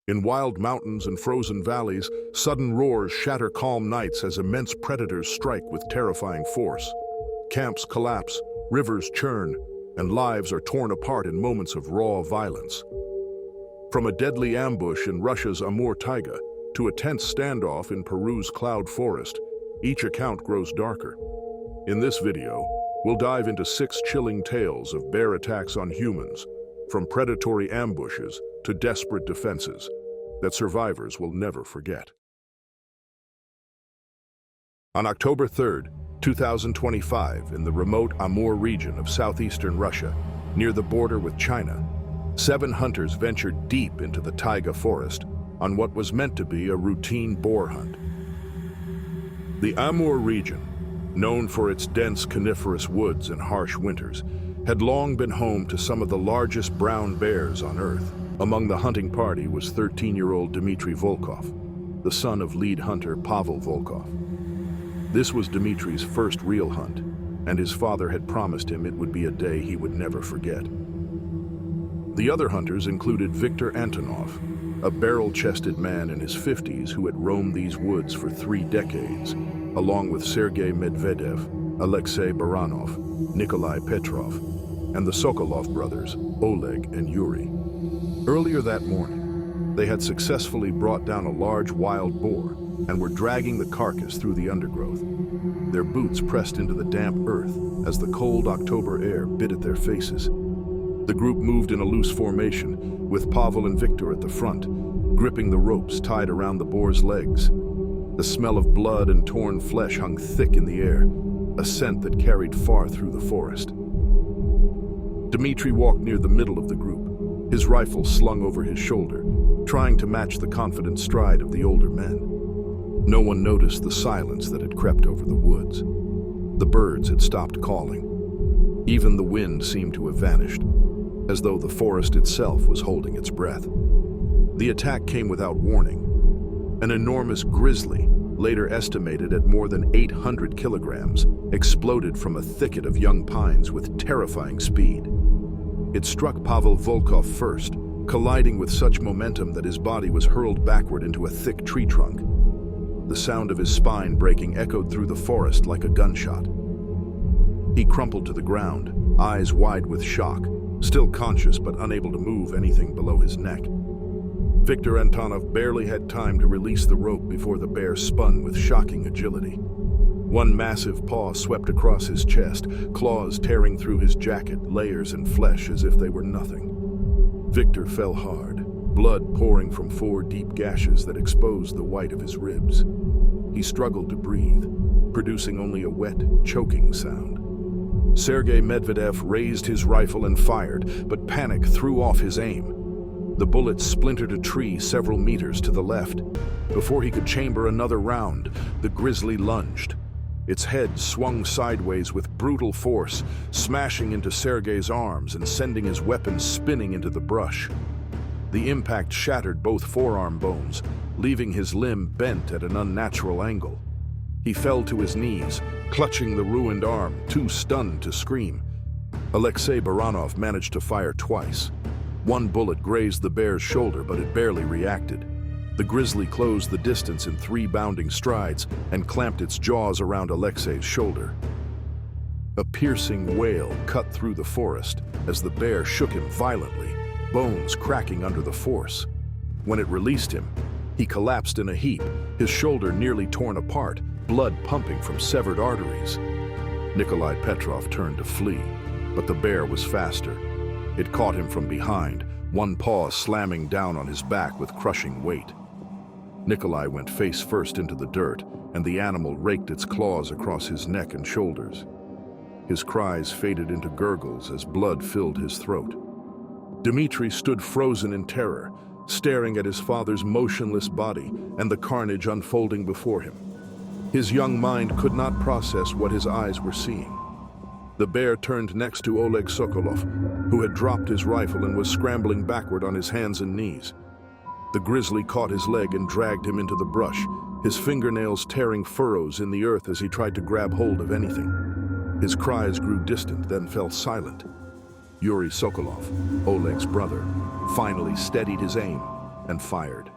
In wild mountains and frozen valleys, sudden roars shatter calm nights as immense predators strike with terrifying force. Camps collapse, rivers churn, and lives are torn apart in moments of raw violence. From a deadly ambush in Russia's Amur taiga to a tense standoff in Peru's cloud forest, each account grows darker. In this video, we'll dive into 6 chilling tales of bear attacks on humans, from predatory ambushes to desperate defenses that survivors will never forget. On October 3rd, 2025, in the remote Amur region of southeastern Russia, near the border with China, 7 hunters ventured deep into the taiga forest on what was meant to be a routine boar hunt. The Amur region, known for its dense coniferous woods and harsh winters, had long been home to some of the largest brown bears on Earth. Among the hunting party was 13-year-old Dmitry Volkov, the son of lead hunter Pavel Volkov. This was Dmitry's first real hunt, and his father had promised him it would be a day he would never forget. The other hunters included Viktor Antonov, a barrel-chested man in his 50s who had roamed these woods for 3 decades, along with Sergei Medvedev, Alexei Baranov, Nikolai Petrov, and the Sokolov brothers, Oleg and Yuri. Earlier that morning, they had successfully brought down a large wild boar and were dragging the carcass through the undergrowth. Their boots pressed into the damp earth as the cold October air bit at their faces. The group moved in a loose formation, with Pavel and Viktor at the front, gripping the ropes tied around the boar's legs. The smell of blood and torn flesh hung thick in the air, a scent that carried far through the forest. Dmitry walked near the middle of the group, his rifle slung over his shoulder, trying to match the confident stride of the older men. No one noticed the silence that had crept over the woods. The birds had stopped calling. Even the wind seemed to have vanished, as though the forest itself was holding its breath. The attack came without warning. An enormous grizzly, later estimated at more than 800 kilograms, exploded from a thicket of young pines with terrifying speed. It struck Pavel Volkov first, colliding with such momentum that his body was hurled backward into a thick tree trunk. The sound of his spine breaking echoed through the forest like a gunshot. He crumpled to the ground, eyes wide with shock, still conscious but unable to move anything below his neck. Viktor Antonov barely had time to release the rope before the bear spun with shocking agility. One massive paw swept across his chest, claws tearing through his jacket, layers and flesh as if they were nothing. Viktor fell hard, blood pouring from 4 deep gashes that exposed the white of his ribs. He struggled to breathe, producing only a wet, choking sound. Sergei Medvedev raised his rifle and fired, but panic threw off his aim. The bullet splintered a tree several meters to the left. Before he could chamber another round, the grizzly lunged. Its head swung sideways with brutal force, smashing into Sergei's arms and sending his weapon spinning into the brush. The impact shattered both forearm bones, leaving his limb bent at an unnatural angle. He fell to his knees, clutching the ruined arm, too stunned to scream. Alexei Baranov managed to fire twice. One bullet grazed the bear's shoulder, but it barely reacted. The grizzly closed the distance in 3 bounding strides and clamped its jaws around Alexei's shoulder. A piercing wail cut through the forest as the bear shook him violently, bones cracking under the force. When it released him, he collapsed in a heap, his shoulder nearly torn apart, blood pumping from severed arteries. Nikolai Petrov turned to flee, but the bear was faster. It caught him from behind, one paw slamming down on his back with crushing weight. Nikolai went face first into the dirt, and the animal raked its claws across his neck and shoulders. His cries faded into gurgles as blood filled his throat. Dmitry stood frozen in terror, staring at his father's motionless body and the carnage unfolding before him. His young mind could not process what his eyes were seeing. The bear turned next to Oleg Sokolov, who had dropped his rifle and was scrambling backward on his hands and knees. The grizzly caught his leg and dragged him into the brush, his fingernails tearing furrows in the earth as he tried to grab hold of anything. His cries grew distant, then fell silent. Yuri Sokolov, Oleg's brother, finally steadied his aim. and fired.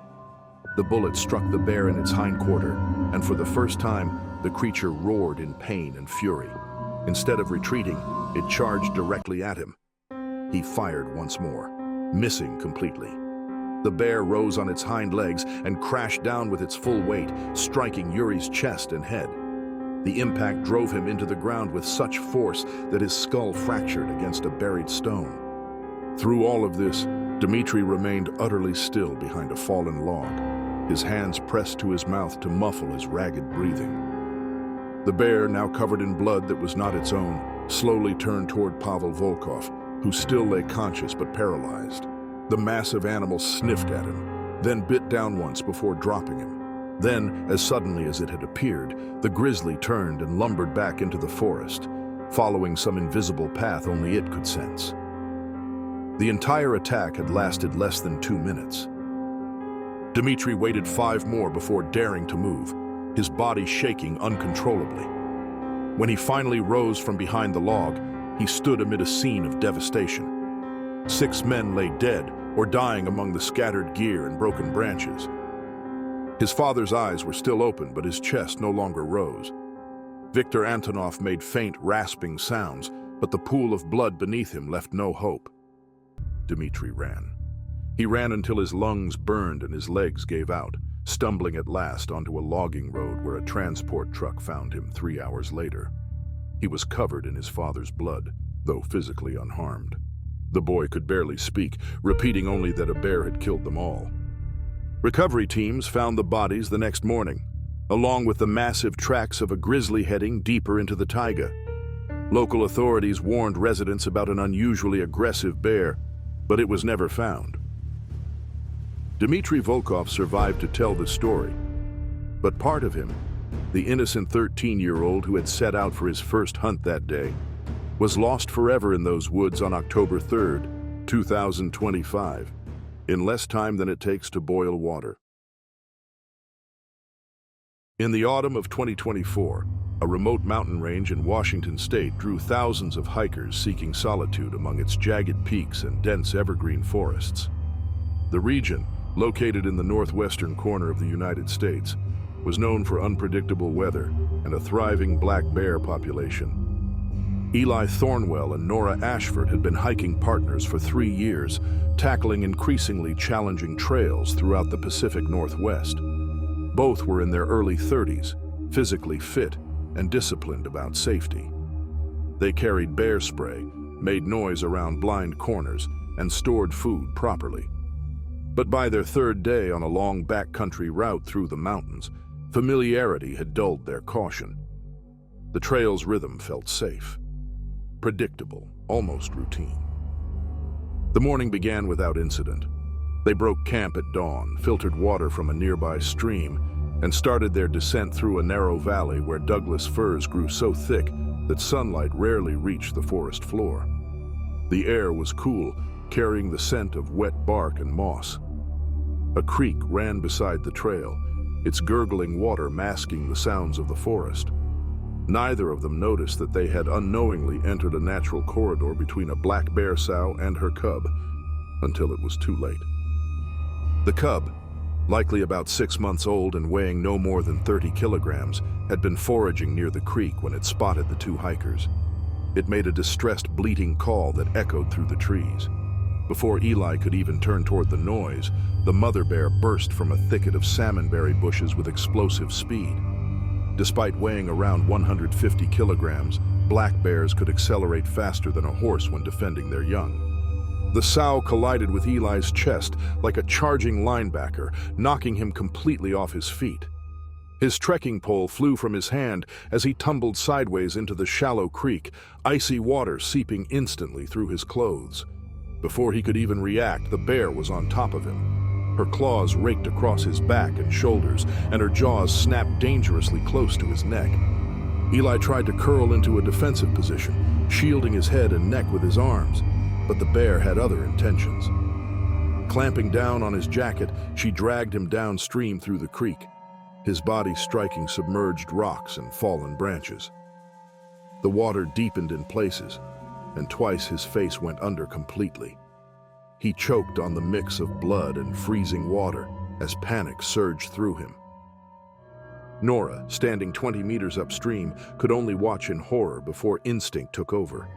The bullet struck the bear in its hindquarter, and for the first time, the creature roared in pain and fury. Instead of retreating, it charged directly at him. He fired once more, missing completely. The bear rose on its hind legs and crashed down with its full weight, striking Yuri's chest and head. The impact drove him into the ground with such force that his skull fractured against a buried stone. Through all of this, Dmitri remained utterly still behind a fallen log, his hands pressed to his mouth to muffle his ragged breathing. The bear, now covered in blood that was not its own, slowly turned toward Pavel Volkov, who still lay conscious but paralyzed. The massive animal sniffed at him, then bit down once before dropping him. Then, as suddenly as it had appeared, the grizzly turned and lumbered back into the forest, following some invisible path only it could sense. The entire attack had lasted less than 2 minutes. Dmitri waited 5 more before daring to move, his body shaking uncontrollably. When he finally rose from behind the log, he stood amid a scene of devastation. 6 men lay dead or dying among the scattered gear and broken branches. His father's eyes were still open, but his chest no longer rose. Viktor Antonov made faint, rasping sounds, but the pool of blood beneath him left no hope. Dmitri ran. He ran until his lungs burned and his legs gave out, stumbling at last onto a logging road where a transport truck found him 3 hours later. He was covered in his father's blood, though physically unharmed. The boy could barely speak, repeating only that a bear had killed them all. Recovery teams found the bodies the next morning, along with the massive tracks of a grizzly heading deeper into the taiga. Local authorities warned residents about an unusually aggressive bear, but it was never found. Dmitri Volkov survived to tell the story, but part of him, the innocent 13-year-old who had set out for his first hunt that day, was lost forever in those woods on October 3rd, 2025. In less time than it takes to boil water. In the autumn of 2024, a remote mountain range in Washington state drew thousands of hikers seeking solitude among its jagged peaks and dense evergreen forests. The region, located in the northwestern corner of the United States, was known for unpredictable weather and a thriving black bear population. Eli Thornwell and Nora Ashford had been hiking partners for 3 years, tackling increasingly challenging trails throughout the Pacific Northwest. Both were in their early 30s, physically fit and disciplined about safety. They carried bear spray, made noise around blind corners, and stored food properly. But by their 3rd day on a long backcountry route through the mountains, familiarity had dulled their caution. The trail's rhythm felt safe, predictable, almost routine. The morning began without incident. They broke camp at dawn, filtered water from a nearby stream, and started their descent through a narrow valley where Douglas firs grew so thick that sunlight rarely reached the forest floor. The air was cool, carrying the scent of wet bark and moss. A creek ran beside the trail, its gurgling water masking the sounds of the forest. Neither of them noticed that they had unknowingly entered a natural corridor between a black bear sow and her cub, until it was too late. The cub, likely about 6 months old and weighing no more than 30 kilograms, had been foraging near the creek when it spotted the 2 hikers. It made a distressed bleating call that echoed through the trees. Before Eli could even turn toward the noise, the mother bear burst from a thicket of salmonberry bushes with explosive speed. Despite weighing around 150 kilograms, black bears could accelerate faster than a horse when defending their young. The sow collided with Eli's chest like a charging linebacker, knocking him completely off his feet. His trekking pole flew from his hand as he tumbled sideways into the shallow creek, icy water seeping instantly through his clothes. Before he could even react, the bear was on top of him. Her claws raked across his back and shoulders, and her jaws snapped dangerously close to his neck. Eli tried to curl into a defensive position, shielding his head and neck with his arms, but the bear had other intentions. Clamping down on his jacket, she dragged him downstream through the creek, his body striking submerged rocks and fallen branches. The water deepened in places, and twice his face went under completely. He choked on the mix of blood and freezing water as panic surged through him. Nora, standing 20 meters upstream, could only watch in horror before instinct took over.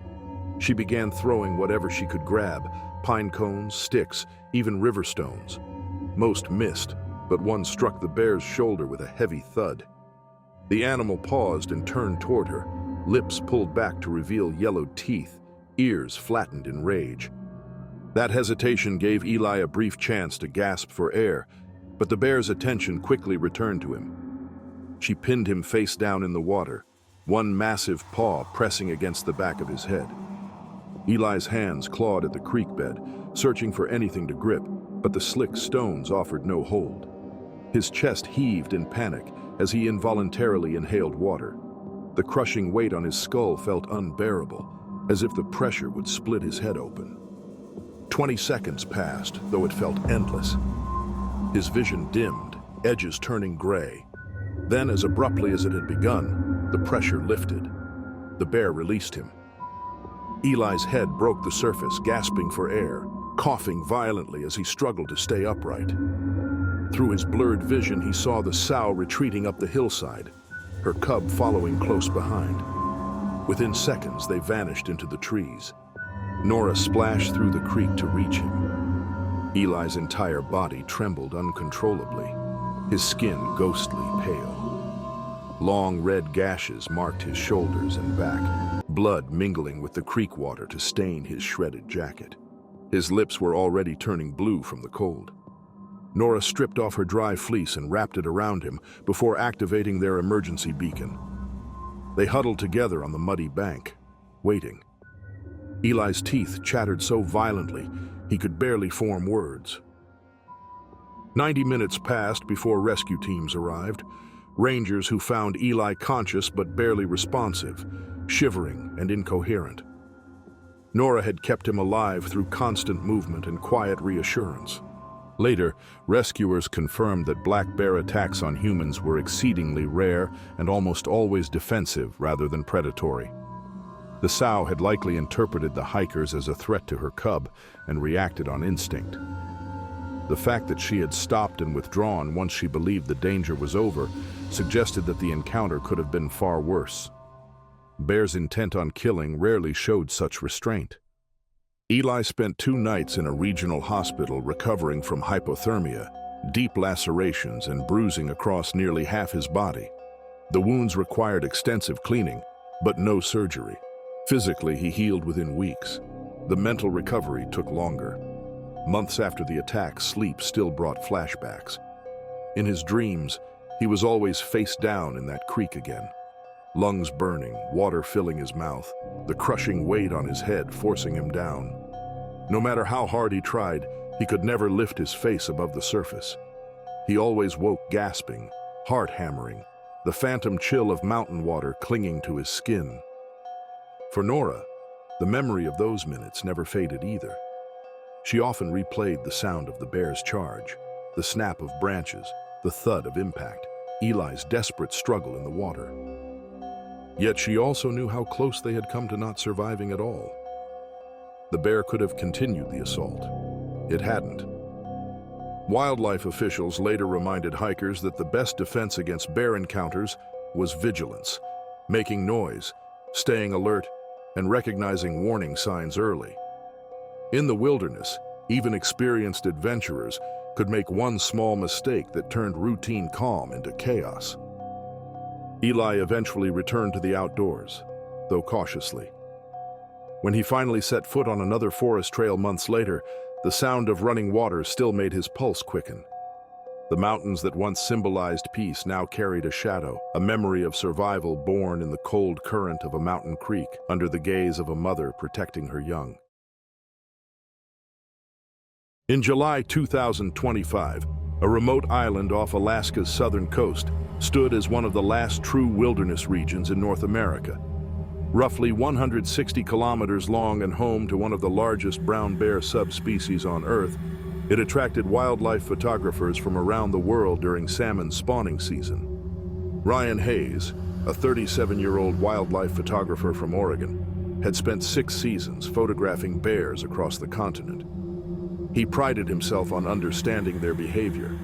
She began throwing whatever she could grab, pine cones, sticks, even river stones. Most missed, but one struck the bear's shoulder with a heavy thud. The animal paused and turned toward her, lips pulled back to reveal yellowed teeth, ears flattened in rage. That hesitation gave Eli a brief chance to gasp for air, but the bear's attention quickly returned to him. She pinned him face down in the water, one massive paw pressing against the back of his head. Eli's hands clawed at the creek bed, searching for anything to grip, but the slick stones offered no hold. His chest heaved in panic as he involuntarily inhaled water. The crushing weight on his skull felt unbearable, as if the pressure would split his head open. 20 seconds passed, though it felt endless. His vision dimmed, edges turning gray. Then, as abruptly as it had begun, the pressure lifted. The bear released him. Eli's head broke the surface, gasping for air, coughing violently as he struggled to stay upright. Through his blurred vision, he saw the sow retreating up the hillside, her cub following close behind. Within seconds, they vanished into the trees. Nora splashed through the creek to reach him. Eli's entire body trembled uncontrollably, his skin ghostly pale. Long red gashes marked his shoulders and back, blood mingling with the creek water to stain his shredded jacket. His lips were already turning blue from the cold. Nora stripped off her dry fleece and wrapped it around him before activating their emergency beacon. They huddled together on the muddy bank, waiting. Eli's teeth chattered so violently he could barely form words. 90 minutes passed before rescue teams arrived, rangers who found Eli conscious but barely responsive, shivering and incoherent. Nora had kept him alive through constant movement and quiet reassurance. Later, rescuers confirmed that black bear attacks on humans were exceedingly rare and almost always defensive rather than predatory. The sow had likely interpreted the hikers as a threat to her cub and reacted on instinct. The fact that she had stopped and withdrawn once she believed the danger was over suggested that the encounter could have been far worse. Bears intent on killing rarely showed such restraint. Eli spent 2 nights in a regional hospital recovering from hypothermia, deep lacerations and bruising across nearly half his body. The wounds required extensive cleaning, but no surgery. Physically, he healed within weeks. The mental recovery took longer. Months after the attack, sleep still brought flashbacks. In his dreams, he was always face down in that creek again. Lungs burning, water filling his mouth, the crushing weight on his head forcing him down. No matter how hard he tried, he could never lift his face above the surface. He always woke gasping, heart hammering, the phantom chill of mountain water clinging to his skin. For Nora, the memory of those minutes never faded either. She often replayed the sound of the bear's charge, the snap of branches, the thud of impact, Eli's desperate struggle in the water. Yet she also knew how close they had come to not surviving at all. The bear could have continued the assault. It hadn't. Wildlife officials later reminded hikers that the best defense against bear encounters was vigilance, making noise, staying alert, and recognizing warning signs early. In the wilderness, even experienced adventurers could make one small mistake that turned routine calm into chaos. Eli eventually returned to the outdoors, though cautiously. When he finally set foot on another forest trail months later, the sound of running water still made his pulse quicken. The mountains that once symbolized peace now carried a shadow, a memory of survival born in the cold current of a mountain creek under the gaze of a mother protecting her young. In July 2025, a remote island off Alaska's southern coast stood as one of the last true wilderness regions in North America. Roughly 160 kilometers long and home to one of the largest brown bear subspecies on Earth, it attracted wildlife photographers from around the world during salmon spawning season. Ryan Hayes, a 37-year-old wildlife photographer from Oregon, had spent 6 seasons photographing bears across the continent. He prided himself on understanding their behavior,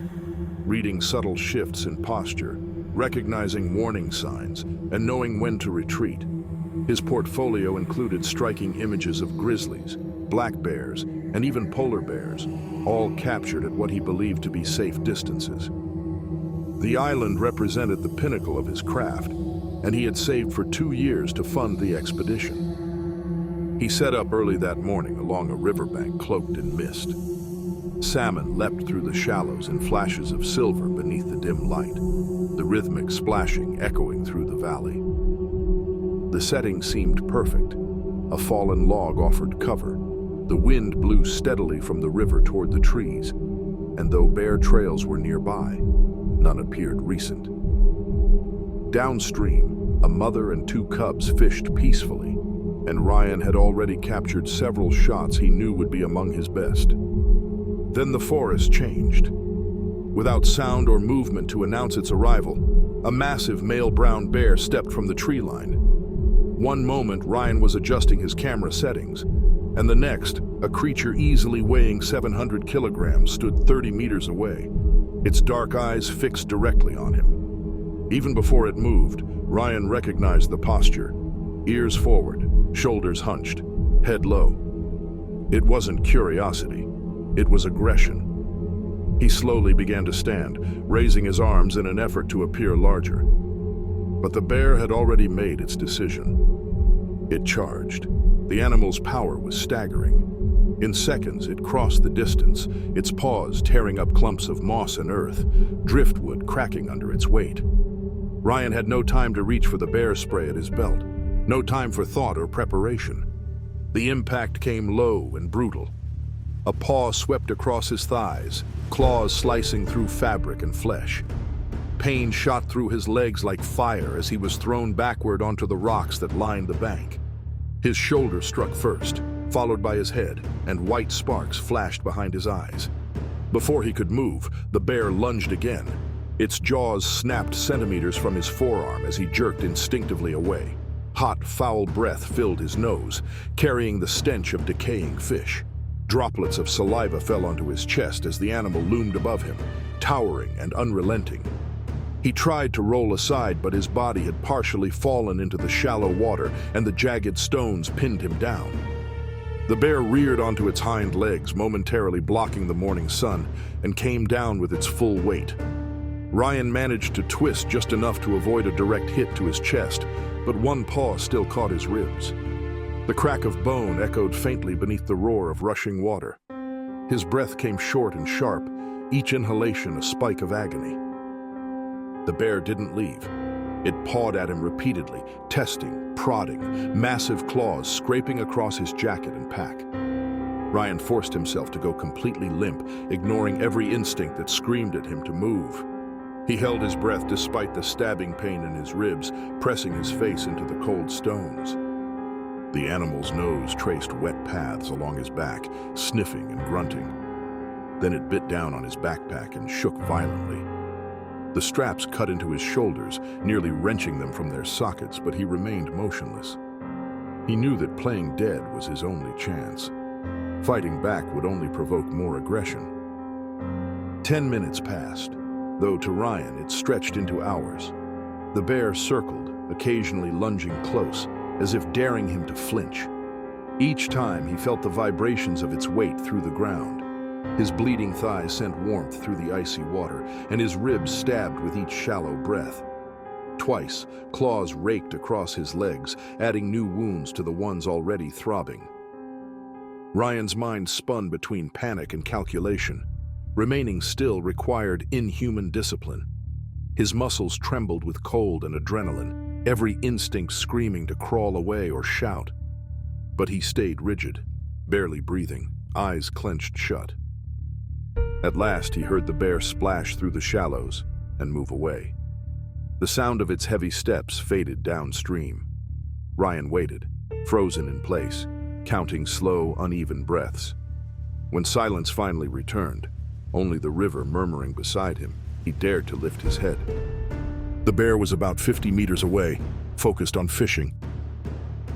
reading subtle shifts in posture, recognizing warning signs, and knowing when to retreat. His portfolio included striking images of grizzlies, black bears, and even polar bears, all captured at what he believed to be safe distances. The island represented the pinnacle of his craft, and he had saved for 2 years to fund the expedition. He set up early that morning along a riverbank cloaked in mist. Salmon leapt through the shallows in flashes of silver beneath the dim light, the rhythmic splashing echoing through the valley. The setting seemed perfect. A fallen log offered cover. The wind blew steadily from the river toward the trees, and though bear trails were nearby, none appeared recent. Downstream, a mother and 2 cubs fished peacefully, and Ryan had already captured several shots he knew would be among his best. Then the forest changed. Without sound or movement to announce its arrival, a massive male brown bear stepped from the tree line. One moment, Ryan was adjusting his camera settings, and the next, a creature easily weighing 700 kilograms stood 30 meters away, its dark eyes fixed directly on him. Even before it moved, Ryan recognized the posture, ears forward, shoulders hunched, head low. It wasn't curiosity, it was aggression. He slowly began to stand, raising his arms in an effort to appear larger. But the bear had already made its decision. It charged. The animal's power was staggering. In seconds, it crossed the distance, its paws tearing up clumps of moss and earth, driftwood cracking under its weight. Ryan had no time to reach for the bear spray at his belt, no time for thought or preparation. The impact came low and brutal. A paw swept across his thighs, claws slicing through fabric and flesh. Pain shot through his legs like fire as he was thrown backward onto the rocks that lined the bank. His shoulder struck first, followed by his head, and white sparks flashed behind his eyes. Before he could move, the bear lunged again. Its jaws snapped centimeters from his forearm as he jerked instinctively away. Hot, foul breath filled his nose, carrying the stench of decaying fish. Droplets of saliva fell onto his chest as the animal loomed above him, towering and unrelenting. He tried to roll aside, but his body had partially fallen into the shallow water, and the jagged stones pinned him down. The bear reared onto its hind legs, momentarily blocking the morning sun, and came down with its full weight. Ryan managed to twist just enough to avoid a direct hit to his chest, but one paw still caught his ribs. The crack of bone echoed faintly beneath the roar of rushing water. His breath came short and sharp, each inhalation a spike of agony. The bear didn't leave. It pawed at him repeatedly, testing, prodding, massive claws scraping across his jacket and pack. Ryan forced himself to go completely limp, ignoring every instinct that screamed at him to move. He held his breath despite the stabbing pain in his ribs, pressing his face into the cold stones. The animal's nose traced wet paths along his back, sniffing and grunting. Then it bit down on his backpack and shook violently. The straps cut into his shoulders, nearly wrenching them from their sockets, but he remained motionless. He knew that playing dead was his only chance. Fighting back would only provoke more aggression. 10 minutes passed, though to Ryan it stretched into hours. The bear circled, occasionally lunging close, as if daring him to flinch. Each time he felt the vibrations of its weight through the ground. His bleeding thighs sent warmth through the icy water, and his ribs stabbed with each shallow breath. Twice, claws raked across his legs, adding new wounds to the ones already throbbing. Ryan's mind spun between panic and calculation. Remaining still required inhuman discipline. His muscles trembled with cold and adrenaline, every instinct screaming to crawl away or shout. But he stayed rigid, barely breathing, eyes clenched shut. At last he heard the bear splash through the shallows and move away. The sound of its heavy steps faded downstream. Ryan waited, frozen in place, counting slow, uneven breaths. When silence finally returned, only the river murmuring beside him, he dared to lift his head. The bear was about 50 meters away, focused on fishing.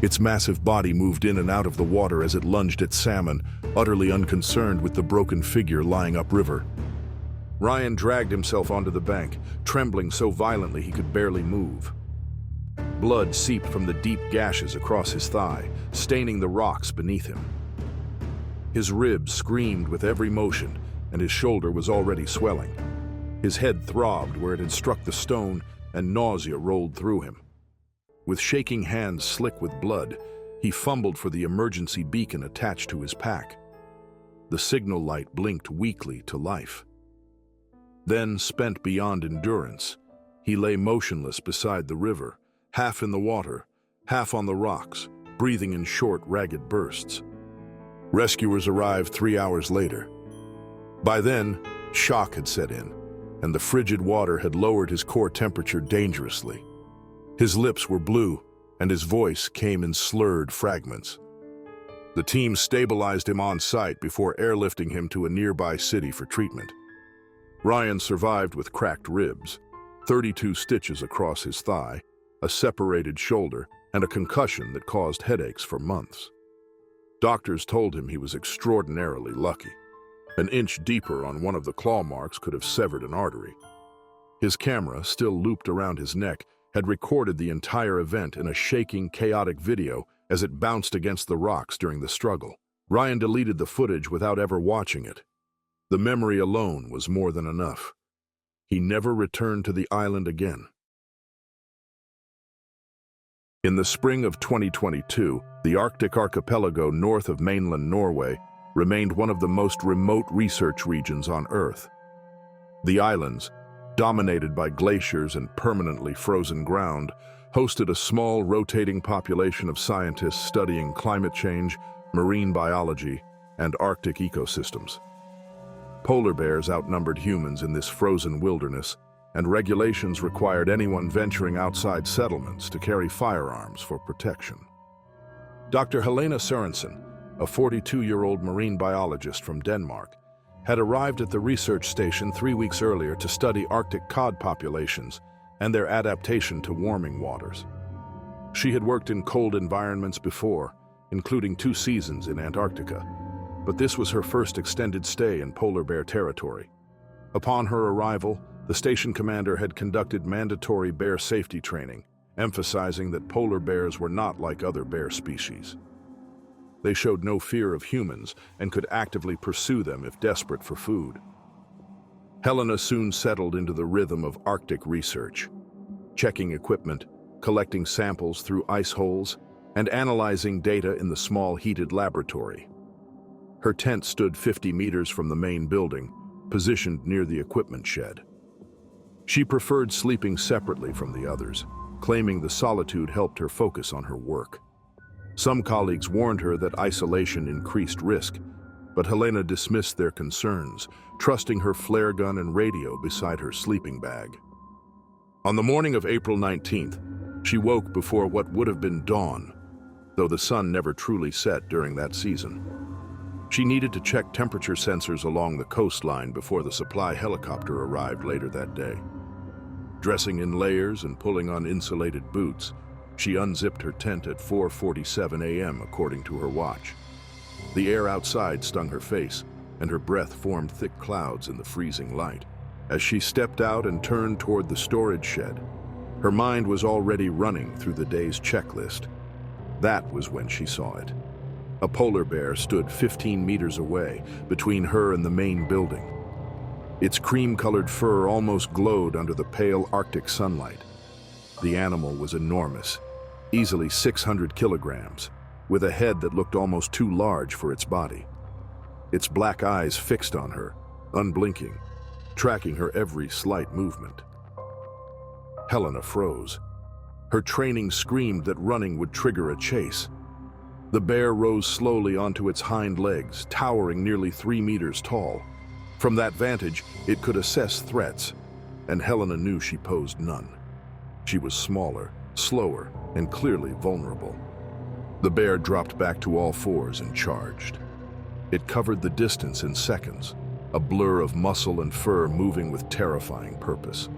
Its massive body moved in and out of the water as it lunged at salmon, utterly unconcerned with the broken figure lying upriver. Ryan dragged himself onto the bank, trembling so violently he could barely move. Blood seeped from the deep gashes across his thigh, staining the rocks beneath him. His ribs screamed with every motion, and his shoulder was already swelling. His head throbbed where it had struck the stone, and nausea rolled through him. With shaking hands slick with blood, he fumbled for the emergency beacon attached to his pack. The signal light blinked weakly to life. Then, spent beyond endurance, he lay motionless beside the river, half in the water, half on the rocks, breathing in short, ragged bursts. Rescuers arrived 3 hours later. By then, shock had set in, and the frigid water had lowered his core temperature dangerously. His lips were blue, and his voice came in slurred fragments. The team stabilized him on site before airlifting him to a nearby city for treatment. Ryan survived with cracked ribs, 32 stitches across his thigh, a separated shoulder, and a concussion that caused headaches for months. Doctors told him he was extraordinarily lucky. An inch deeper on one of the claw marks could have severed an artery. His camera, still looped around his neck, had recorded the entire event in a shaking, chaotic video as it bounced against the rocks during the struggle. Ryan deleted the footage without ever watching it. The memory alone was more than enough. He never returned to the island again. In the spring of 2022, the Arctic archipelago north of mainland Norway remained one of the most remote research regions on Earth. The islands, dominated by glaciers and permanently frozen ground, hosted a small, rotating population of scientists studying climate change, marine biology, and Arctic ecosystems. Polar bears outnumbered humans in this frozen wilderness, and regulations required anyone venturing outside settlements to carry firearms for protection. Dr. Helena Sørensen, a 42-year-old marine biologist from Denmark, had arrived at the research station 3 weeks earlier to study Arctic cod populations and their adaptation to warming waters. She had worked in cold environments before, including 2 seasons in Antarctica, but this was her first extended stay in polar bear territory. Upon her arrival, the station commander had conducted mandatory bear safety training, emphasizing that polar bears were not like other bear species. They showed no fear of humans and could actively pursue them if desperate for food. Helena soon settled into the rhythm of Arctic research, checking equipment, collecting samples through ice holes, and analyzing data in the small heated laboratory. Her tent stood 50 meters from the main building, positioned near the equipment shed. She preferred sleeping separately from the others, claiming the solitude helped her focus on her work. Some colleagues warned her that isolation increased risk, but Helena dismissed their concerns, trusting her flare gun and radio beside her sleeping bag. On the morning of April 19th, she woke before what would have been dawn, though the sun never truly set during that season. She needed to check temperature sensors along the coastline before the supply helicopter arrived later that day. Dressing in layers and pulling on insulated boots, she unzipped her tent at 4:47 a.m. according to her watch. The air outside stung her face, and her breath formed thick clouds in the freezing light. As she stepped out and turned toward the storage shed, her mind was already running through the day's checklist. That was when she saw it. A polar bear stood 15 meters away, between her and the main building. Its cream-colored fur almost glowed under the pale Arctic sunlight. The animal was enormous, easily 600 kilograms, with a head that looked almost too large for its body. Its black eyes fixed on her, unblinking, tracking her every slight movement. Helena froze. Her training screamed that running would trigger a chase. The bear rose slowly onto its hind legs, towering nearly 3 meters tall. From that vantage, it could assess threats, and Helena knew she posed none. She was smaller, slower, and clearly vulnerable. The bear dropped back to all fours and charged. It covered the distance in seconds, a blur of muscle and fur moving with terrifying purpose.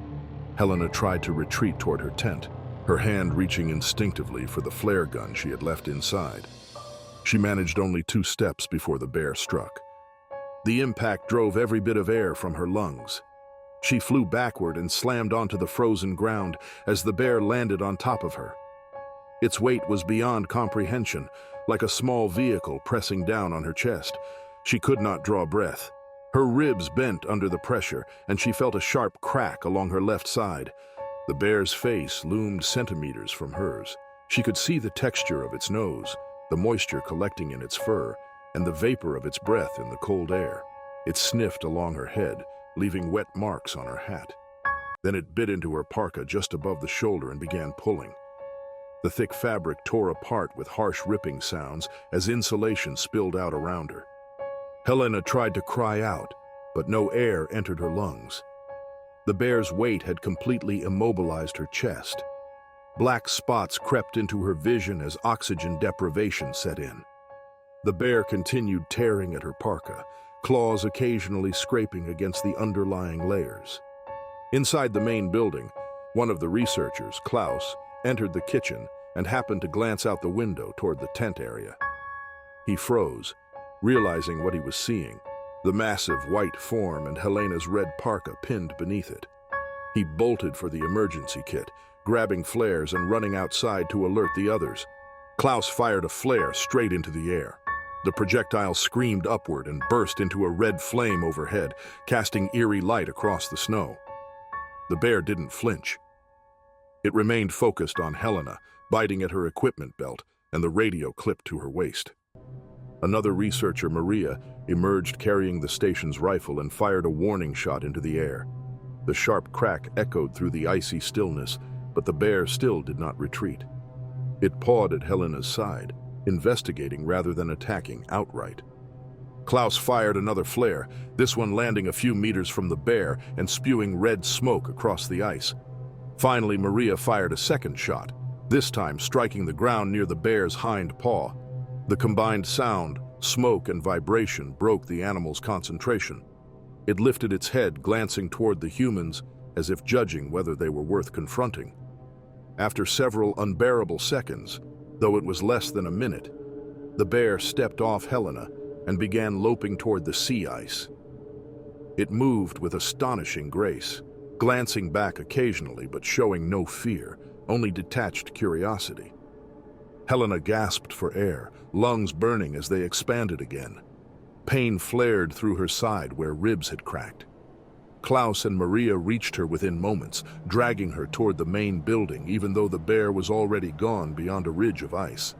Helena tried to retreat toward her tent, her hand reaching instinctively for the flare gun she had left inside. She managed only 2 steps before the bear struck. The impact drove every bit of air from her lungs. She flew backward and slammed onto the frozen ground as the bear landed on top of her. Its weight was beyond comprehension, like a small vehicle pressing down on her chest. She could not draw breath. Her ribs bent under the pressure, and she felt a sharp crack along her left side. The bear's face loomed centimeters from hers. She could see the texture of its nose, the moisture collecting in its fur, and the vapor of its breath in the cold air. It sniffed along her head, leaving wet marks on her hat. Then it bit into her parka just above the shoulder and began pulling. The thick fabric tore apart with harsh ripping sounds as insulation spilled out around her. Helena tried to cry out, but no air entered her lungs. The bear's weight had completely immobilized her chest. Black spots crept into her vision as oxygen deprivation set in. The bear continued tearing at her parka, claws occasionally scraping against the underlying layers. Inside the main building, one of the researchers, Klaus, entered the kitchen and happened to glance out the window toward the tent area. He froze, realizing what he was seeing, the massive white form and Helena's red parka pinned beneath it. He bolted for the emergency kit, grabbing flares and running outside to alert the others. Klaus fired a flare straight into the air. The projectile screamed upward and burst into a red flame overhead, casting eerie light across the snow. The bear didn't flinch. It remained focused on Helena, biting at her equipment belt and the radio clipped to her waist. Another researcher, Maria, emerged carrying the station's rifle and fired a warning shot into the air. The sharp crack echoed through the icy stillness, but the bear still did not retreat. It pawed at Helena's side, investigating rather than attacking outright. Klaus fired another flare, this one landing a few meters from the bear and spewing red smoke across the ice. Finally, Maria fired a second shot, this time striking the ground near the bear's hind paw. The combined sound, smoke, and vibration broke the animal's concentration. It lifted its head, glancing toward the humans as if judging whether they were worth confronting. After several unbearable seconds, though it was less than a minute, the bear stepped off Helena and began loping toward the sea ice. It moved with astonishing grace, glancing back occasionally but showing no fear, only detached curiosity. Helena gasped for air, lungs burning as they expanded again. Pain flared through her side where ribs had cracked. Klaus and Maria reached her within moments, dragging her toward the main building even though the bear was already gone beyond a ridge of ice.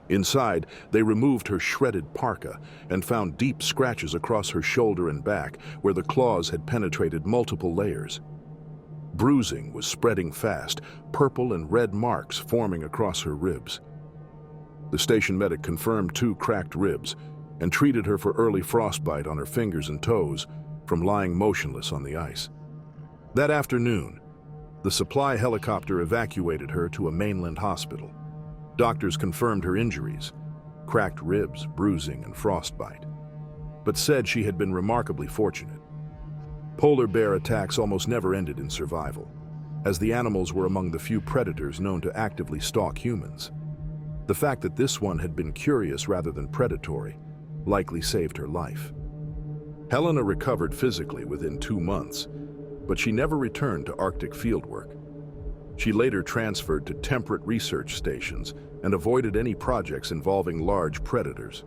Inside, they removed her shredded parka and found deep scratches across her shoulder and back where the claws had penetrated multiple layers. Bruising was spreading fast, purple and red marks forming across her ribs. The station medic confirmed 2 cracked ribs and treated her for early frostbite on her fingers and toes from lying motionless on the ice. That afternoon, the supply helicopter evacuated her to a mainland hospital. Doctors confirmed her injuries, cracked ribs, bruising, and frostbite, but said she had been remarkably fortunate. Polar bear attacks almost never ended in survival, as the animals were among the few predators known to actively stalk humans. The fact that this one had been curious rather than predatory likely saved her life. Helena recovered physically within 2 months, but she never returned to Arctic fieldwork. She later transferred to temperate research stations and avoided any projects involving large predators.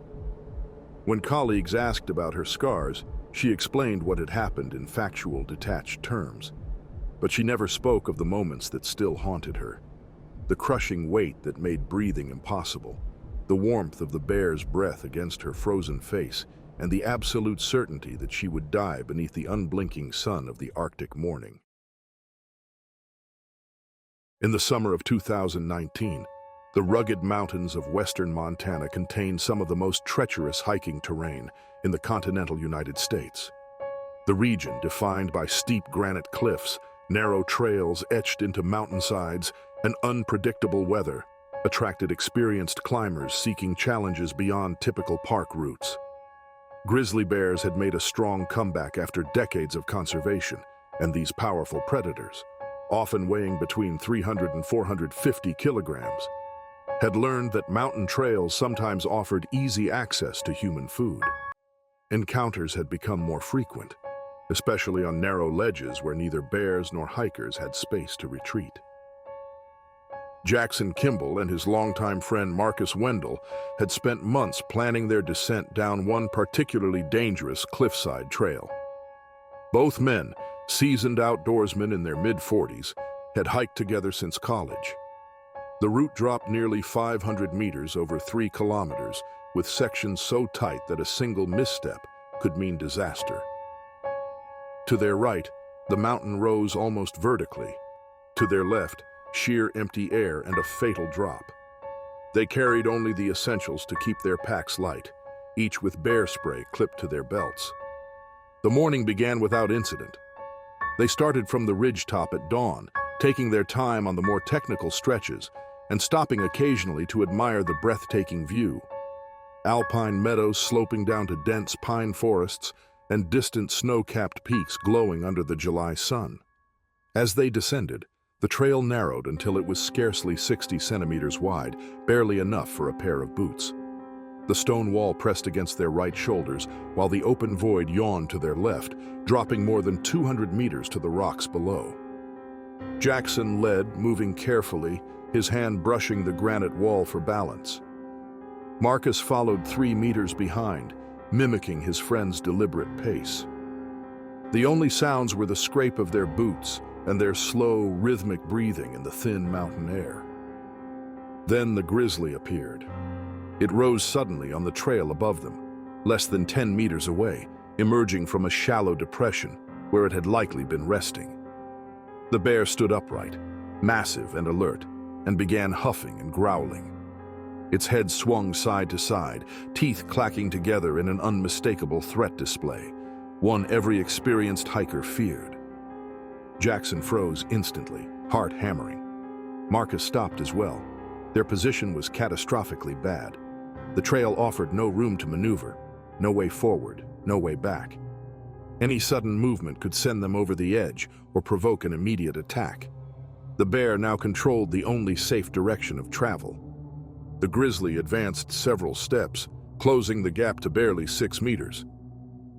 When colleagues asked about her scars, she explained what had happened in factual, detached terms, but she never spoke of the moments that still haunted her. The crushing weight that made breathing impossible, the warmth of the bear's breath against her frozen face, and the absolute certainty that she would die beneath the unblinking sun of the Arctic morning. In the summer of 2019, the rugged mountains of western Montana contain some of the most treacherous hiking terrain in the continental United States. The region, defined by steep granite cliffs, narrow trails etched into mountainsides, and unpredictable weather, attracted experienced climbers seeking challenges beyond typical park routes. Grizzly bears had made a strong comeback after decades of conservation, and these powerful predators, often weighing between 300 and 450 kilograms, had learned that mountain trails sometimes offered easy access to human food. Encounters had become more frequent, especially on narrow ledges where neither bears nor hikers had space to retreat. Jackson Kimball and his longtime friend Marcus Wendell had spent months planning their descent down one particularly dangerous cliffside trail. Both men, seasoned outdoorsmen in their mid-40s, had hiked together since college. The route dropped nearly 500 meters over 3 kilometers, with sections so tight that a single misstep could mean disaster. To their right, the mountain rose almost vertically. To their left, sheer empty air and a fatal drop. They carried only the essentials to keep their packs light, each with bear spray clipped to their belts. The morning began without incident. They started from the ridgetop at dawn, taking their time on the more technical stretches and stopping occasionally to admire the breathtaking view. Alpine meadows sloping down to dense pine forests and distant snow-capped peaks glowing under the July sun. As they descended, the trail narrowed until it was scarcely 60 centimeters wide, barely enough for a pair of boots. The stone wall pressed against their right shoulders, while the open void yawned to their left, dropping more than 200 meters to the rocks below. Jackson led, moving carefully, his hand brushing the granite wall for balance. Marcus followed 3 meters behind, mimicking his friend's deliberate pace. The only sounds were the scrape of their boots and their slow, rhythmic breathing in the thin mountain air. Then the grizzly appeared. It rose suddenly on the trail above them, less than 10 meters away, emerging from a shallow depression where it had likely been resting. The bear stood upright, massive and alert, and began huffing and growling. Its head swung side to side, teeth clacking together in an unmistakable threat display, one every experienced hiker feared. Jackson froze instantly, heart hammering. Marcus stopped as well. Their position was catastrophically bad. The trail offered no room to maneuver, no way forward, no way back. Any sudden movement could send them over the edge or provoke an immediate attack. The bear now controlled the only safe direction of travel. The grizzly advanced several steps, closing the gap to barely 6 meters.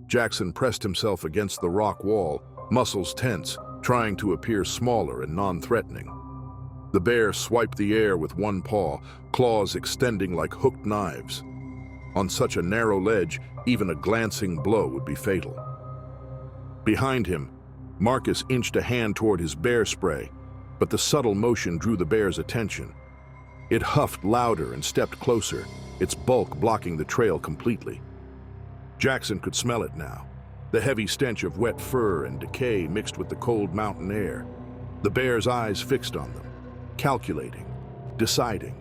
Jackson pressed himself against the rock wall, muscles tense, trying to appear smaller and non-threatening. The bear swiped the air with one paw, claws extending like hooked knives. On such a narrow ledge, even a glancing blow would be fatal. Behind him, Marcus inched a hand toward his bear spray, but the subtle motion drew the bear's attention. It huffed louder and stepped closer, its bulk blocking the trail completely. Jackson could smell it now, the heavy stench of wet fur and decay mixed with the cold mountain air. The bear's eyes fixed on them, calculating, deciding.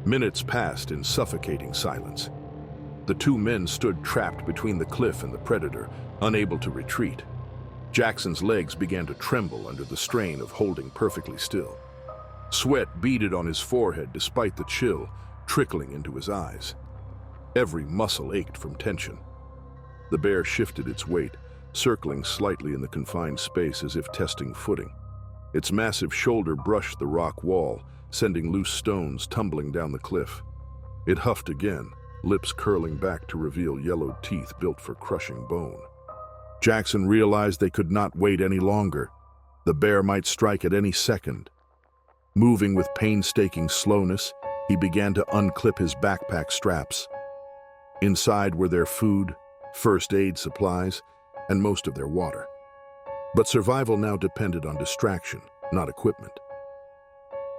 Minutes passed in suffocating silence. The two men stood trapped between the cliff and the predator, unable to retreat. Jackson's legs began to tremble under the strain of holding perfectly still. Sweat beaded on his forehead despite the chill, trickling into his eyes. Every muscle ached from tension. The bear shifted its weight, circling slightly in the confined space as if testing footing. Its massive shoulder brushed the rock wall, sending loose stones tumbling down the cliff. It huffed again, lips curling back to reveal yellowed teeth built for crushing bone. Jackson realized they could not wait any longer. The bear might strike at any second. Moving with painstaking slowness, he began to unclip his backpack straps. Inside were their food, first aid supplies, and most of their water. But survival now depended on distraction, not equipment.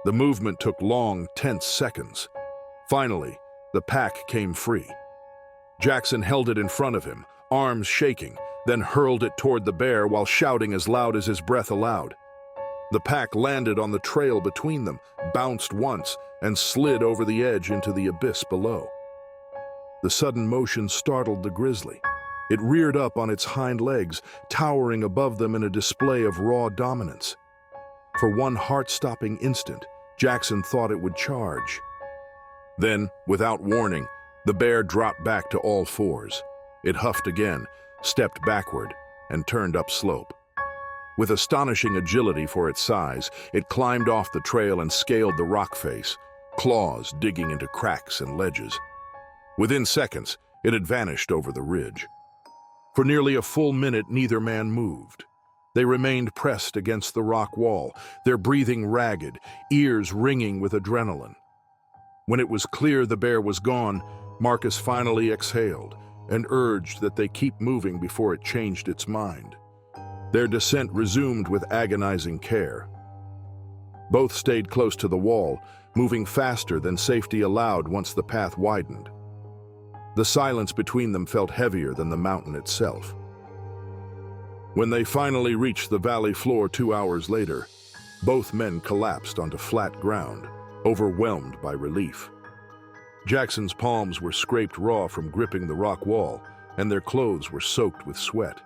The movement took long, tense seconds. Finally, the pack came free. Jackson held it in front of him, arms shaking, then hurled it toward the bear while shouting as loud as his breath allowed. The pack landed on the trail between them, bounced once, and slid over the edge into the abyss below. The sudden motion startled the grizzly. It reared up on its hind legs, towering above them in a display of raw dominance. For one heart-stopping instant, Jackson thought it would charge. Then, without warning, the bear dropped back to all fours. It huffed again, stepped backward, and turned upslope. With astonishing agility for its size, it climbed off the trail and scaled the rock face, claws digging into cracks and ledges. Within seconds, it had vanished over the ridge. For nearly a full minute, neither man moved. They remained pressed against the rock wall, their breathing ragged, ears ringing with adrenaline. When it was clear the bear was gone, Marcus finally exhaled and urged that they keep moving before it changed its mind. Their descent resumed with agonizing care. Both stayed close to the wall, moving faster than safety allowed once the path widened. The silence between them felt heavier than the mountain itself. When they finally reached the valley floor 2 hours later, both men collapsed onto flat ground, overwhelmed by relief. Jackson's palms were scraped raw from gripping the rock wall, and their clothes were soaked with sweat.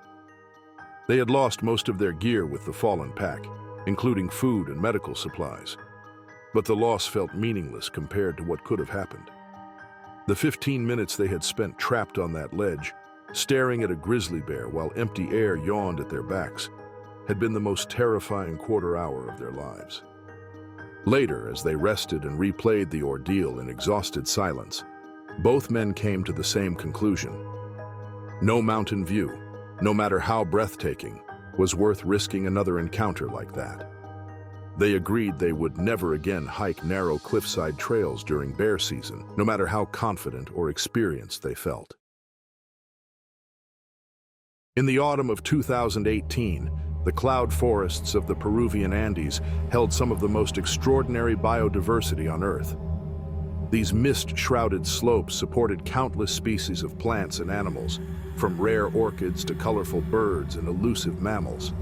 They had lost most of their gear with the fallen pack, including food and medical supplies. But the loss felt meaningless compared to what could have happened. The 15 minutes they had spent trapped on that ledge, staring at a grizzly bear while empty air yawned at their backs, had been the most terrifying quarter hour of their lives. Later, as they rested and replayed the ordeal in exhausted silence, both men came to the same conclusion. No mountain view, no matter how breathtaking, was worth risking another encounter like that. They agreed they would never again hike narrow cliffside trails during bear season, no matter how confident or experienced they felt. In the autumn of 2018, the cloud forests of the Peruvian Andes held some of the most extraordinary biodiversity on Earth. These mist-shrouded slopes supported countless species of plants and animals, from rare orchids to colorful birds and elusive mammals.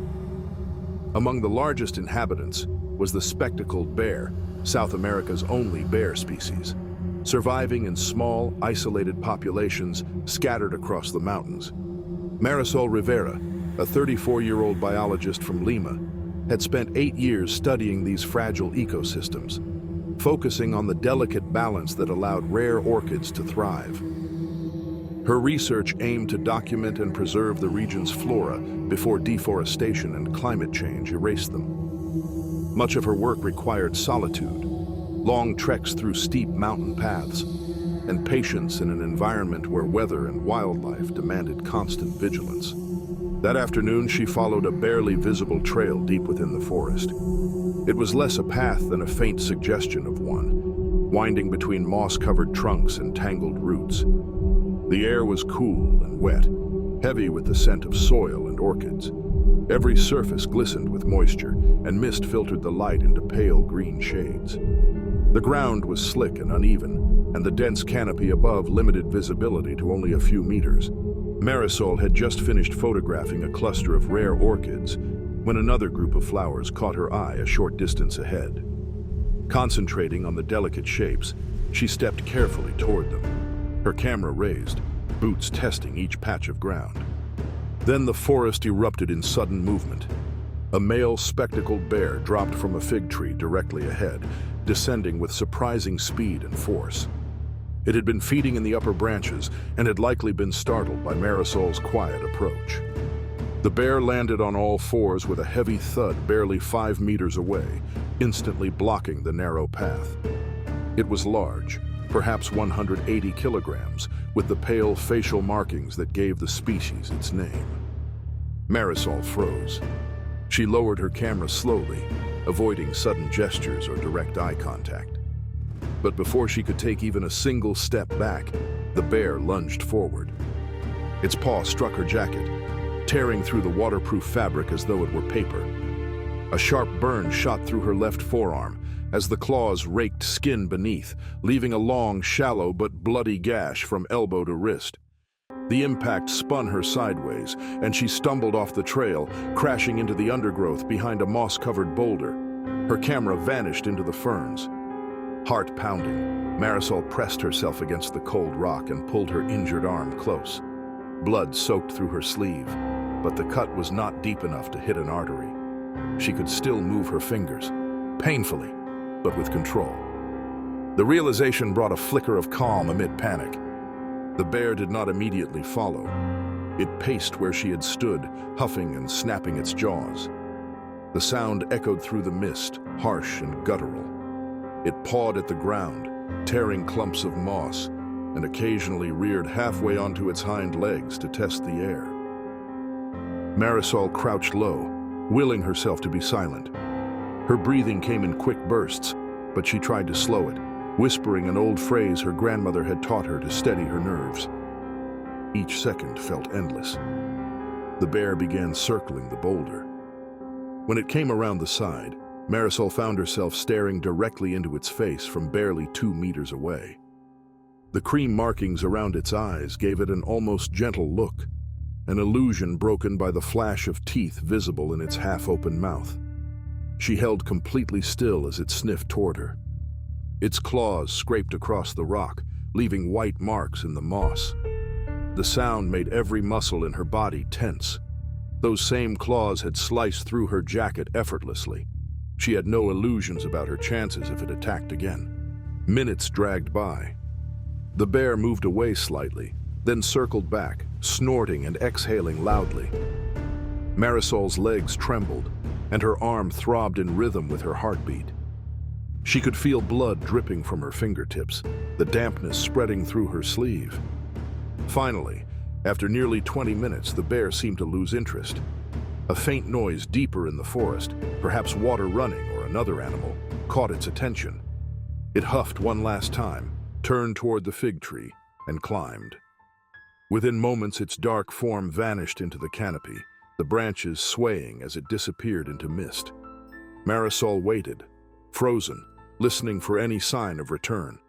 Among the largest inhabitants was the spectacled bear, South America's only bear species, surviving in small, isolated populations scattered across the mountains. Marisol Rivera, a 34-year-old biologist from Lima, had spent 8 years studying these fragile ecosystems, focusing on the delicate balance that allowed rare orchids to thrive. Her research aimed to document and preserve the region's flora before deforestation and climate change erased them. Much of her work required solitude, long treks through steep mountain paths, and patience in an environment where weather and wildlife demanded constant vigilance. That afternoon, she followed a barely visible trail deep within the forest. It was less a path than a faint suggestion of one, winding between moss-covered trunks and tangled roots. The air was cool and wet, heavy with the scent of soil and orchids. Every surface glistened with moisture, and mist filtered the light into pale green shades. The ground was slick and uneven, and the dense canopy above limited visibility to only a few meters. Marisol had just finished photographing a cluster of rare orchids when another group of flowers caught her eye a short distance ahead. Concentrating on the delicate shapes, she stepped carefully toward them, her camera raised, boots testing each patch of ground. Then the forest erupted in sudden movement. A male spectacled bear dropped from a fig tree directly ahead, descending with surprising speed and force. It had been feeding in the upper branches and had likely been startled by Marisol's quiet approach. The bear landed on all fours with a heavy thud barely 5 meters away, instantly blocking the narrow path. It was large, perhaps 180 kilograms, with the pale facial markings that gave the species its name. Marisol froze. She lowered her camera slowly, avoiding sudden gestures or direct eye contact. But before she could take even a single step back, the bear lunged forward. Its paw struck her jacket, tearing through the waterproof fabric as though it were paper. A sharp burn shot through her left forearm as the claws raked skin beneath, leaving a long, shallow but bloody gash from elbow to wrist. The impact spun her sideways, and she stumbled off the trail, crashing into the undergrowth behind a moss-covered boulder. Her camera vanished into the ferns. Heart pounding, Marisol pressed herself against the cold rock and pulled her injured arm close. Blood soaked through her sleeve, but the cut was not deep enough to hit an artery. She could still move her fingers, painfully, but with control. The realization brought a flicker of calm amid panic. The bear did not immediately follow. It paced where she had stood, huffing and snapping its jaws. The sound echoed through the mist, harsh and guttural. It pawed at the ground, tearing clumps of moss, and occasionally reared halfway onto its hind legs to test the air. Marisol crouched low, willing herself to be silent. Her breathing came in quick bursts, but she tried to slow it, whispering an old phrase her grandmother had taught her to steady her nerves. Each second felt endless. The bear began circling the boulder. When it came around the side, Marisol found herself staring directly into its face from barely 2 meters away. The cream markings around its eyes gave it an almost gentle look, an illusion broken by the flash of teeth visible in its half-open mouth. She held completely still as it sniffed toward her. Its claws scraped across the rock, leaving white marks in the moss. The sound made every muscle in her body tense. Those same claws had sliced through her jacket effortlessly. She had no illusions about her chances if it attacked again. Minutes dragged by. The bear moved away slightly, then circled back, snorting and exhaling loudly. Marisol's legs trembled, and her arm throbbed in rhythm with her heartbeat. She could feel blood dripping from her fingertips, the dampness spreading through her sleeve. Finally, after nearly 20 minutes, the bear seemed to lose interest. A faint noise deeper in the forest, perhaps water running or another animal, caught its attention. It huffed one last time, turned toward the fig tree, and climbed. Within moments, its dark form vanished into the canopy, the branches swaying as it disappeared into mist. Marisol waited, frozen, listening for any sign of return.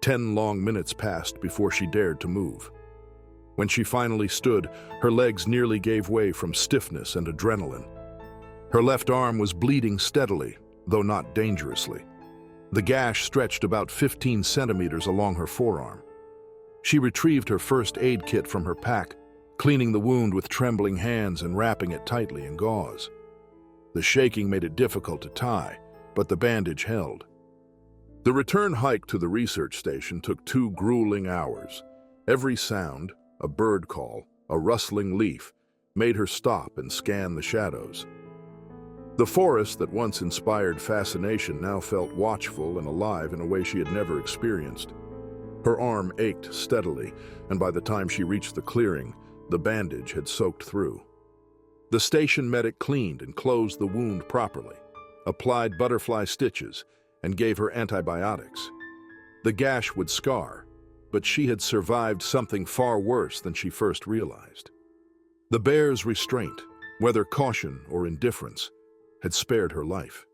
10 long minutes passed before she dared to move. When she finally stood, her legs nearly gave way from stiffness and adrenaline. Her left arm was bleeding steadily, though not dangerously. The gash stretched about 15 centimeters along her forearm. She retrieved her first aid kit from her pack, cleaning the wound with trembling hands and wrapping it tightly in gauze. The shaking made it difficult to tie, but the bandage held. The return hike to the research station took 2 grueling hours. Every sound, a bird call, a rustling leaf, made her stop and scan the shadows. The forest that once inspired fascination now felt watchful and alive in a way she had never experienced. Her arm ached steadily, and by the time she reached the clearing, the bandage had soaked through. The station medic cleaned and closed the wound properly, applied butterfly stitches, and gave her antibiotics. The gash would scar, but she had survived something far worse than she first realized. The bear's restraint, whether caution or indifference, had spared her life.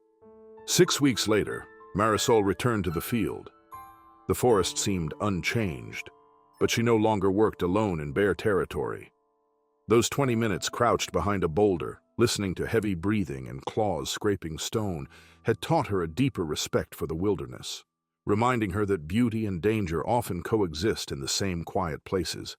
6 weeks later, Marisol returned to the field. The forest seemed unchanged, but she no longer worked alone in bear territory. Those 20 minutes crouched behind a boulder, listening to heavy breathing and claws scraping stone, had taught her a deeper respect for the wilderness, reminding her that beauty and danger often coexist in the same quiet places.